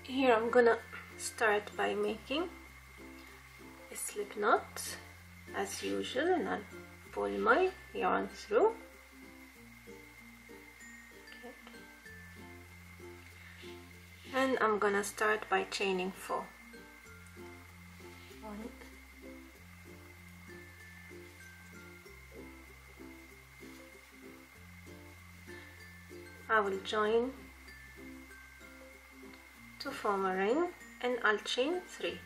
Here I'm gonna start by making a slip knot as usual, and I'll pull my yarn through. Okay. And I'm gonna start by chaining 4. 1, I will join to form a ring, and I'll chain 3.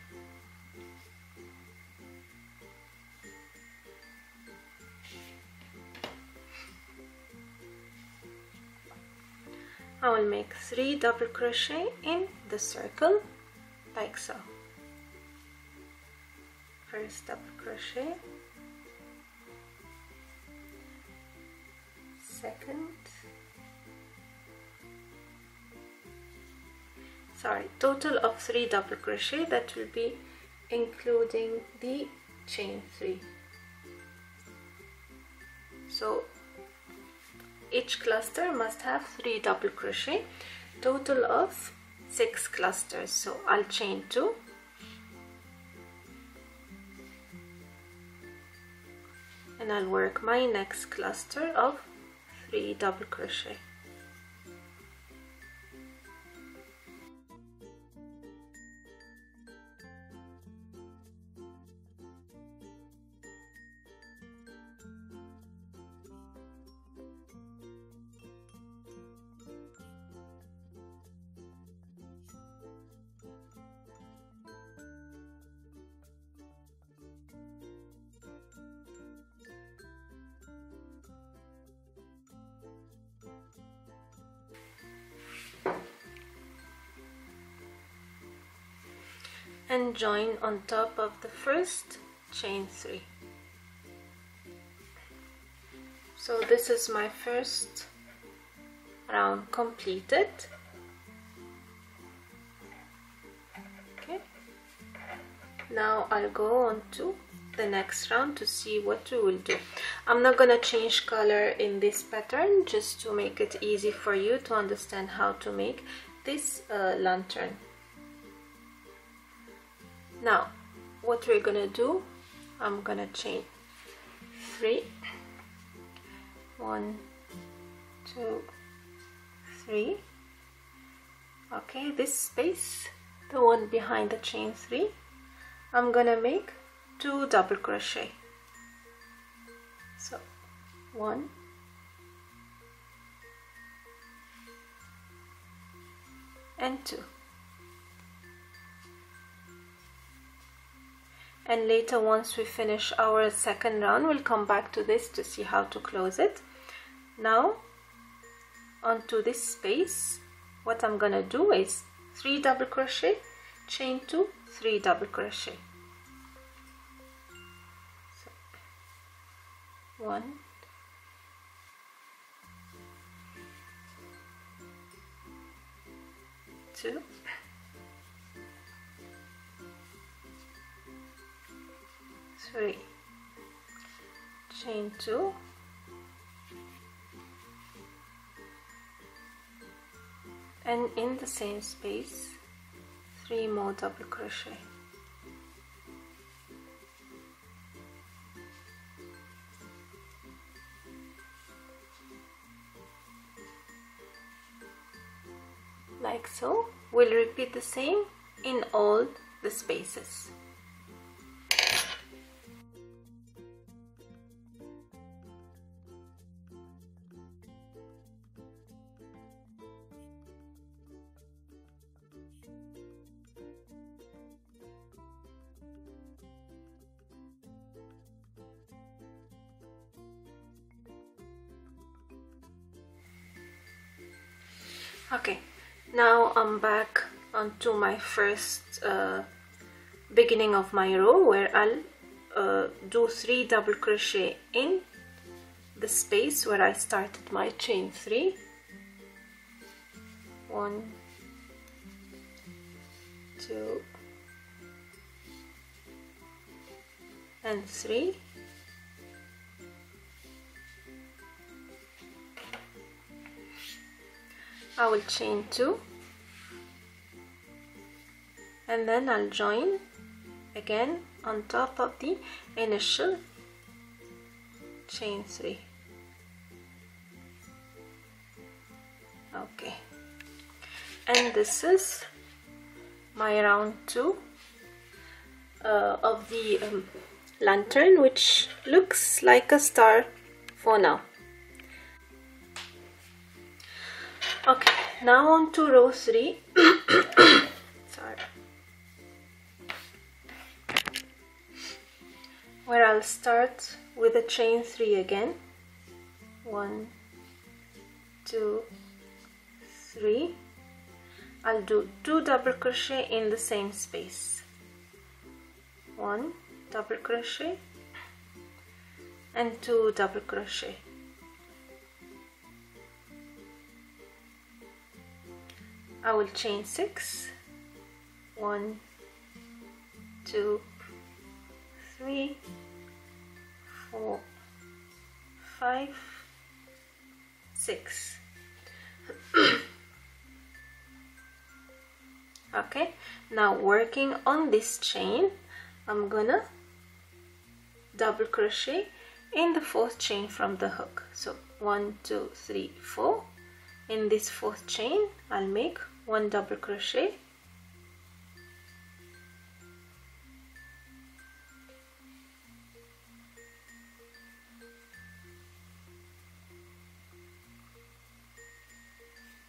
I will make 3 double crochet in the circle like so. First double crochet, second, total of 3 double crochet, that will be including the chain 3. So each cluster must have 3 double crochet, total of 6 clusters. So I'll chain 2, and I'll work my next cluster of 3 double crochet. And join on top of the first, chain 3. So this is my first round completed. Okay, now I'll go on to the next round to see what we will do. I'm not gonna change color in this pattern, just to make it easy for you to understand how to make this lantern. Now what we're gonna do, I'm gonna chain 3, 1, 2, 3. Okay, this space, the one behind the chain 3, I'm gonna make 2 double crochet. So 1, and 2. And later, once we finish our second round, we'll come back to this to see how to close it. Now onto this space, what I'm gonna do is 3 double crochet, chain 2, 3 double crochet. So 1, 2, 3, chain 2, and in the same space 3 more double crochet. Like so. We'll repeat the same in all the spaces. Okay, now I'm back onto my first beginning of my row, where I'll do 3 double crochet in the space where I started my chain 3. 1, 2, and 3. I will chain 2, and then I'll join again on top of the initial chain 3. Okay, and this is my round 2 of the lantern, which looks like a star for now. Okay, now on to row 3. Sorry. Where I'll start with a chain 3 again. 1, 2, 3. I'll do 2 double crochet in the same space. 1 double crochet and 2 double crochet. I will chain 6. 1, 2, 3, 4, 5, 6. Okay, now working on this chain, I'm gonna double crochet in the 4th chain from the hook. So 1, 2, 3, 4. In this 4th chain, I'll make 1 double crochet,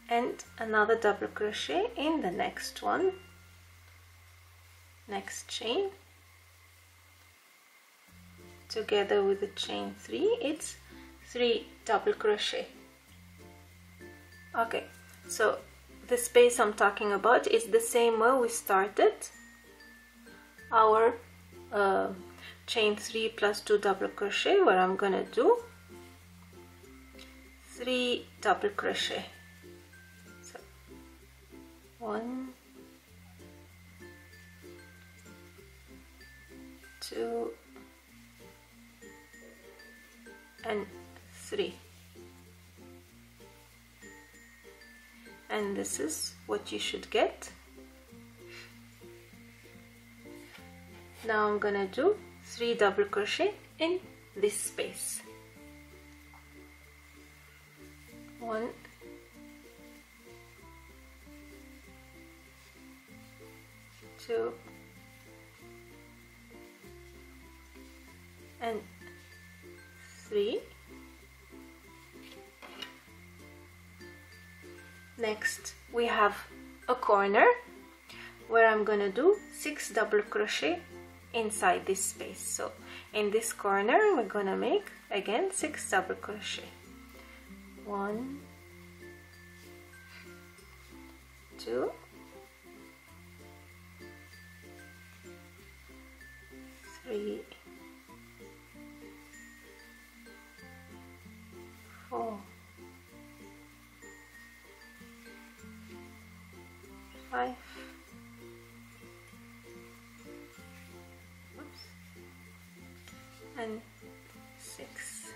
and another double crochet in the next one, next chain. Together with the chain 3, it's 3 double crochet. Okay, so the space I'm talking about is the same way we started our chain 3 plus 2 double crochet, where I'm gonna do 3 double crochet. So 1, 2, and 3. And this is what you should get. Now I'm gonna do 3 double crochet in this space. 1, 2, and 3. Next we have a corner where I'm gonna do 6 double crochet inside this space. So in this corner we're gonna make again 6 double crochet. 1, 2, 3, 4, 5, and 6.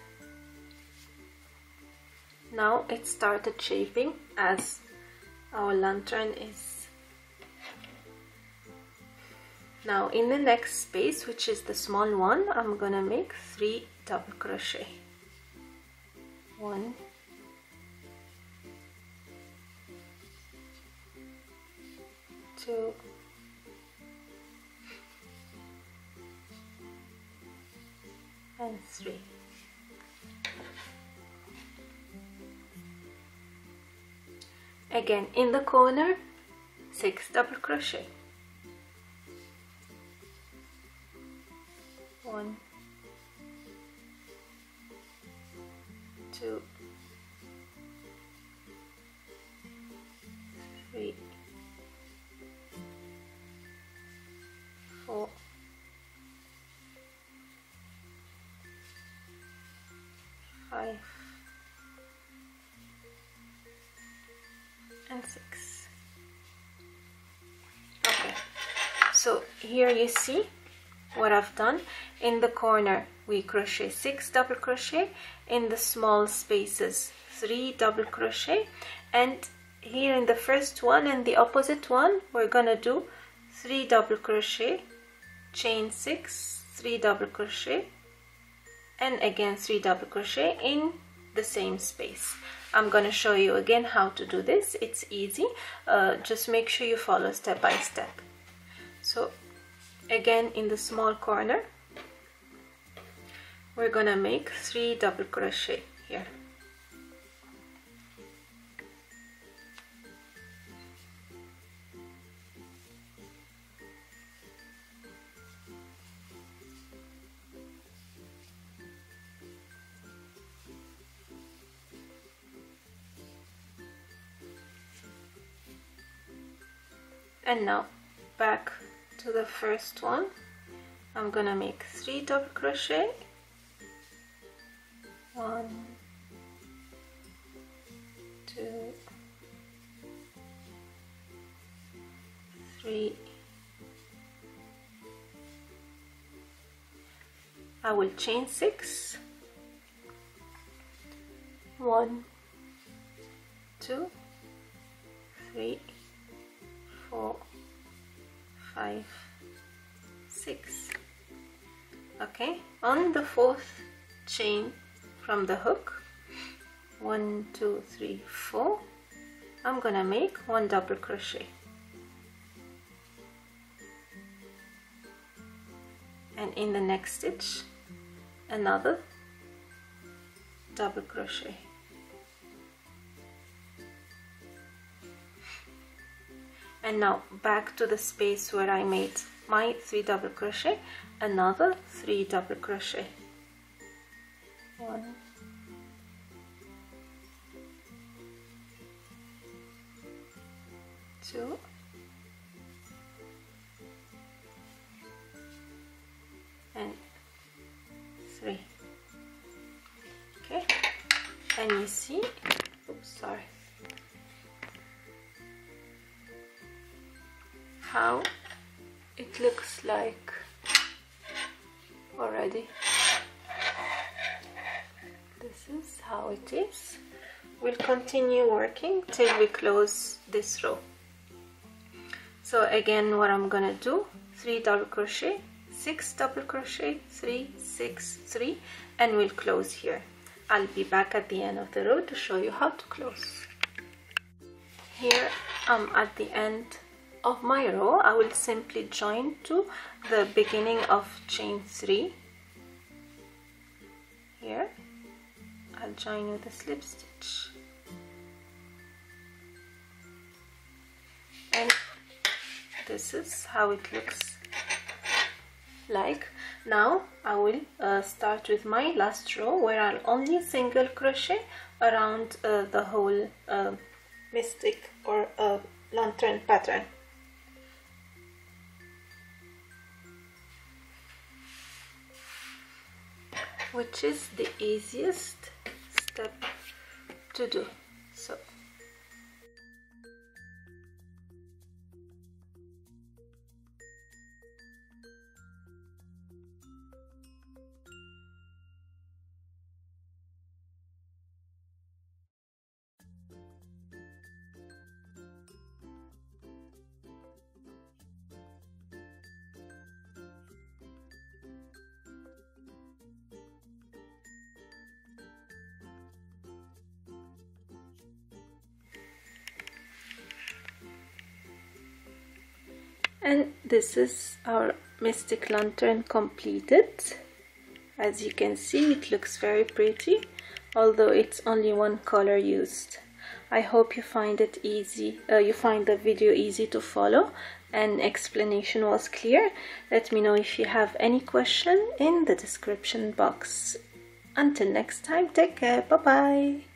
Now it started shaping as our lantern is. Now in the next space, which is the small one, I'm gonna make 3 double crochet. 1, 2, and 3. Again in the corner, 6 double crochet. 1, 2, 3, 4, 5, and 6. Okay, so here you see what I've done. In the corner we crochet 6 double crochet, in the small spaces 3 double crochet, and here in the first one and the opposite one we're gonna do 3 double crochet, chain 6, 3 double crochet, and again 3 double crochet in the same space. I'm gonna show you again how to do this. It's easy, just make sure you follow step by step. So again, in the small corner we're gonna make 3 double crochet here. And now back to the first one, I'm gonna make 3 double crochet, 1, 2, 3. I will chain 6, 1, 2, 3, 4, 5, 6. Okay, on the 4th chain from the hook, 1, 2, 3, 4, I'm gonna make 1 double crochet, and in the next stitch another double crochet. And now back to the space where I made my 3 double crochet, another 3 double crochet, 1, 2, and 3. Okay, and you see, oops, sorry, how it looks like already. This is how it is. We'll continue working till we close this row. So again, what I'm gonna do, 3 double crochet, 6 double crochet, 3, 6, 3, and we'll close here. I'll be back at the end of the row to show you how to close. Here I'm at the end of my row. I will simply join to the beginning of chain 3. Here I'll join with a slip stitch, and this is how it looks like. Now I will start with my last row, where I'll only single crochet around the whole mystic or lantern pattern. Which is the easiest step to do. So and this is our mystic lantern completed. As you can see, it looks very pretty, although it's only one color used. I hope you find it easy, you find the video easy to follow and explanation was clear. Let me know if you have any question in the description box. Until next time, take care, bye bye.